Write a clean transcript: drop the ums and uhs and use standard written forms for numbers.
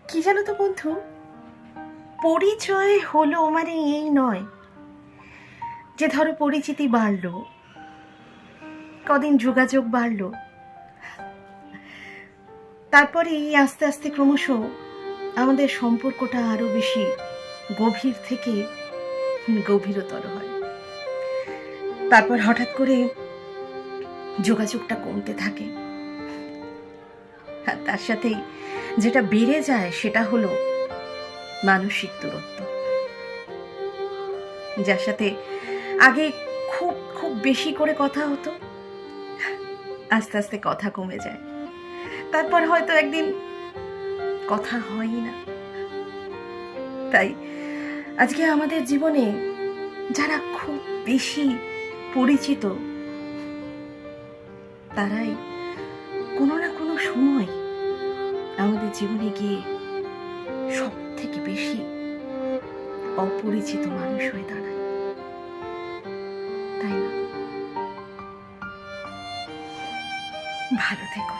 কি জানো তো বন্ধু, পরিচয় হলো মানে এই নয় যে ধরো পরিচিতি বাড়লো, কদিন যোগাযোগ বাড়লো, তারপরে এই আস্তে আস্তে ক্রমশ আমাদের সম্পর্কটা আরো বেশি গভীর থেকে গভীরতর হয়। তারপর হঠাৎ করে যোগাযোগটা কমতে থাকে, আর তার সাথেই যেটা বেড়ে যায় সেটা হলো মানসিক দূরত্ব। যার সাথে আগে খুব খুব বেশি করে কথা হতো, আস্তে আস্তে কথা কমে যায়, তারপর হয়তো একদিন কথা হয়ই না। তাই আজকে আমাদের জীবনে যারা খুব বেশি পরিচিত, তারাই কোনো না কোনো সময় আমাদের জীবনে গিয়ে সব থেকে বেশি অপরিচিত মানুষ হয়ে দাঁড়ায়, তাই না? ভালো থেকো।